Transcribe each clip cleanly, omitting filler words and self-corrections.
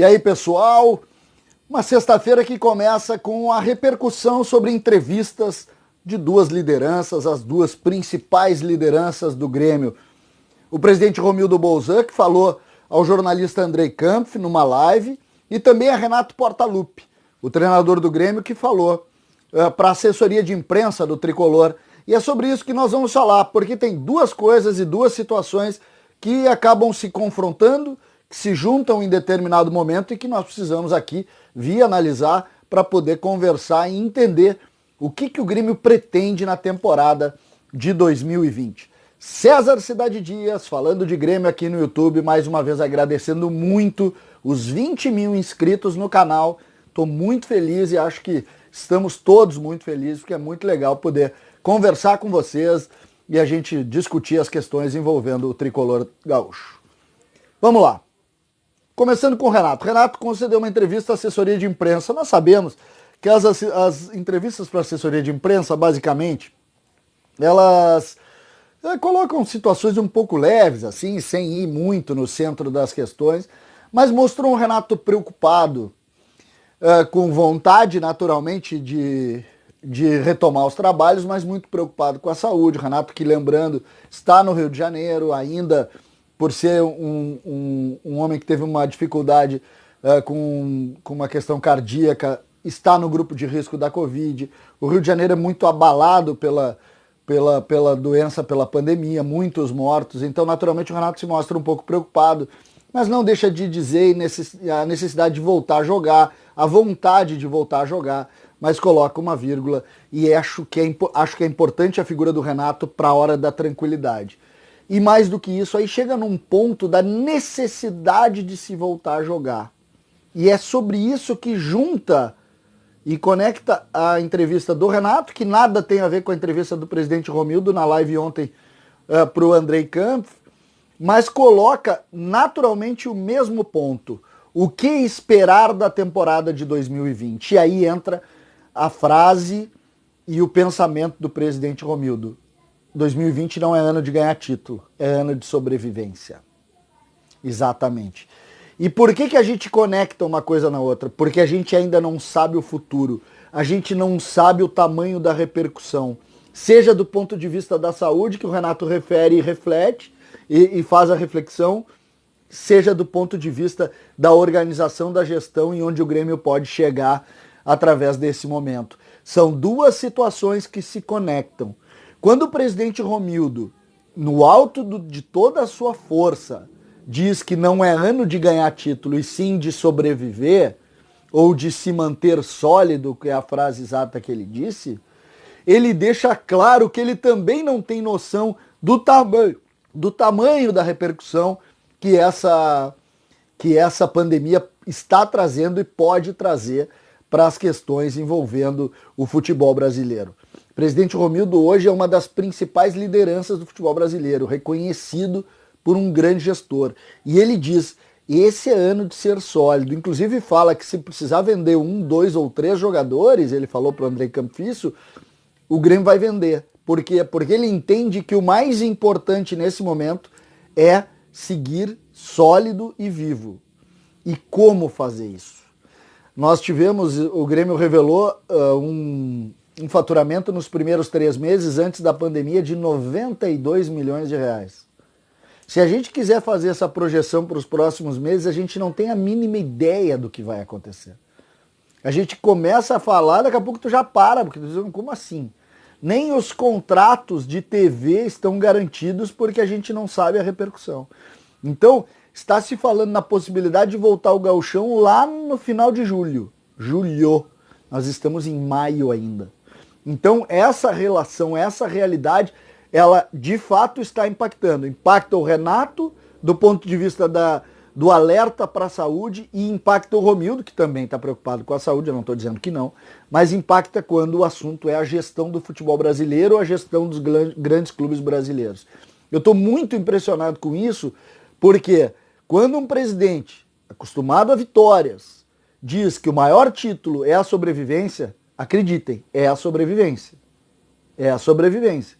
E aí, pessoal? Uma sexta-feira que começa com a repercussão sobre entrevistas de duas lideranças, as duas principais lideranças do Grêmio. O presidente Romildo Bolzan, que falou ao jornalista Andrei Kampf numa live, e também a Renato Portaluppi, o treinador do Grêmio, que falou para a assessoria de imprensa do Tricolor. E é sobre isso que nós vamos falar, porque tem duas coisas e duas situações que acabam se confrontando, que se juntam em determinado momento e que nós precisamos aqui vir analisar para poder conversar e entender o que o Grêmio pretende na temporada de 2020. César Cidade Dias, falando de Grêmio aqui no YouTube, mais uma vez agradecendo muito os 20 mil inscritos no canal. Estou muito feliz e acho que estamos todos muito felizes, porque é muito legal poder conversar com vocês e a gente discutir as questões envolvendo o tricolor gaúcho. Vamos lá. Começando com o Renato. Renato concedeu uma entrevista à assessoria de imprensa. Nós sabemos que as entrevistas para assessoria de imprensa, basicamente, elas colocam situações um pouco leves, assim, sem ir muito no centro das questões, mas mostrou um Renato preocupado, com vontade, naturalmente, de retomar os trabalhos, mas muito preocupado com a saúde. O Renato, que lembrando, está no Rio de Janeiro, ainda por ser um homem que teve uma dificuldade com uma questão cardíaca, está no grupo de risco da Covid. O Rio de Janeiro é muito abalado pela doença, pela pandemia, muitos mortos, então naturalmente o Renato se mostra um pouco preocupado, mas não deixa de dizer a necessidade de voltar a jogar, a vontade de voltar a jogar, mas coloca uma vírgula e acho que é importante a figura do Renato para a hora da tranquilidade. E mais do que isso, aí chega num ponto da necessidade de se voltar a jogar. E é sobre isso que junta e conecta a entrevista do Renato, que nada tem a ver com a entrevista do presidente Romildo na live ontem para o Andrei Kampf, mas coloca naturalmente o mesmo ponto. O que esperar da temporada de 2020? E aí entra a frase e o pensamento do presidente Romildo. 2020 não é ano de ganhar título, é ano de sobrevivência. Exatamente. E por que a gente conecta uma coisa na outra? Porque a gente ainda não sabe o futuro, a gente não sabe o tamanho da repercussão, seja do ponto de vista da saúde, que o Renato refere e reflete e faz a reflexão, seja do ponto de vista da organização, da gestão e onde o Grêmio pode chegar através desse momento. São duas situações que se conectam. Quando o presidente Romildo, no alto de toda a sua força, diz que não é ano de ganhar título e sim de sobreviver, ou de se manter sólido, que é a frase exata que ele disse, ele deixa claro que ele também não tem noção do tamanho da repercussão que essa pandemia está trazendo e pode trazer para as questões envolvendo o futebol brasileiro. O presidente Romildo hoje é uma das principais lideranças do futebol brasileiro, reconhecido por um grande gestor. E ele diz, esse é ano de ser sólido. Inclusive fala que se precisar vender 1, 2 ou 3 jogadores, ele falou para o Andrei Kampf isso, o Grêmio vai vender. Por quê? Porque ele entende que o mais importante nesse momento é seguir sólido e vivo. E como fazer isso? Nós tivemos, o Grêmio revelou um faturamento nos primeiros 3 meses antes da pandemia de 92 milhões de reais. Se a gente quiser fazer essa projeção para os próximos meses, a gente não tem a mínima ideia do que vai acontecer. A gente começa a falar, daqui a pouco tu já para, porque tu diz, como assim? Nem os contratos de TV estão garantidos porque a gente não sabe a repercussão. Então, está se falando na possibilidade de voltar o Gauchão lá no final de julho. Nós estamos em maio ainda. Então, essa relação, essa realidade, ela de fato está impactando. Impacta o Renato do ponto de vista do alerta para a saúde e impacta o Romildo, que também está preocupado com a saúde, eu não estou dizendo que não, mas impacta quando o assunto é a gestão do futebol brasileiro ou a gestão dos grandes clubes brasileiros. Eu estou muito impressionado com isso, porque quando um presidente acostumado a vitórias diz que o maior título é a sobrevivência, acreditem, é a sobrevivência. É a sobrevivência.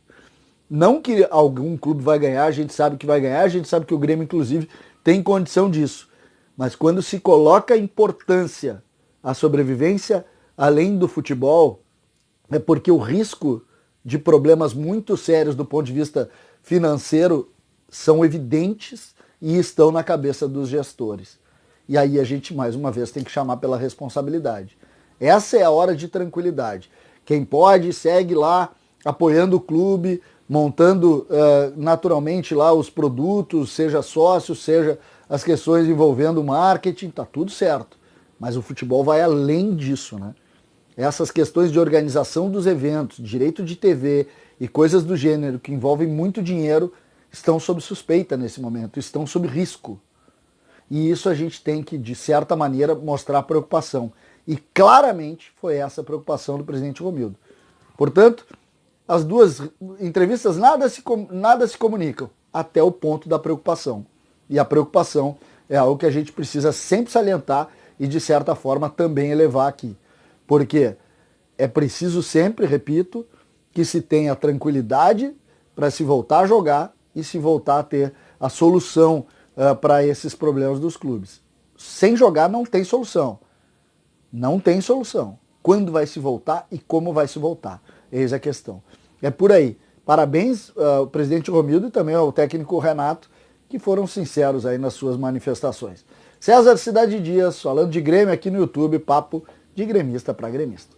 Não que algum clube vai ganhar, a gente sabe que vai ganhar, a gente sabe que o Grêmio, inclusive, tem condição disso. Mas quando se coloca a importância à sobrevivência além do futebol, é porque o risco de problemas muito sérios do ponto de vista financeiro são evidentes e estão na cabeça dos gestores. E aí a gente, mais uma vez, tem que chamar pela responsabilidade. Essa é a hora de tranquilidade. Quem pode, segue lá, apoiando o clube, montando naturalmente lá os produtos, seja sócio, seja as questões envolvendo marketing, tá tudo certo. Mas o futebol vai além disso, né? Essas questões de organização dos eventos, direito de TV e coisas do gênero que envolvem muito dinheiro estão sob suspeita nesse momento, estão sob risco. E isso a gente tem que, de certa maneira, mostrar preocupação. E claramente foi essa a preocupação do presidente Romildo. Portanto, as duas entrevistas nada se comunicam, até o ponto da preocupação. E a preocupação é algo que a gente precisa sempre salientar e, de certa forma, também elevar aqui. Porque é preciso sempre, repito, que se tenha tranquilidade para se voltar a jogar e se voltar a ter a solução para esses problemas dos clubes. Sem jogar não tem solução. Não tem solução. Quando vai se voltar e como vai se voltar? Eis a questão. É por aí. Parabéns ao presidente Romildo e também ao técnico Renato, que foram sinceros aí nas suas manifestações. César Cidade Dias, falando de Grêmio aqui no YouTube, papo de gremista para gremista.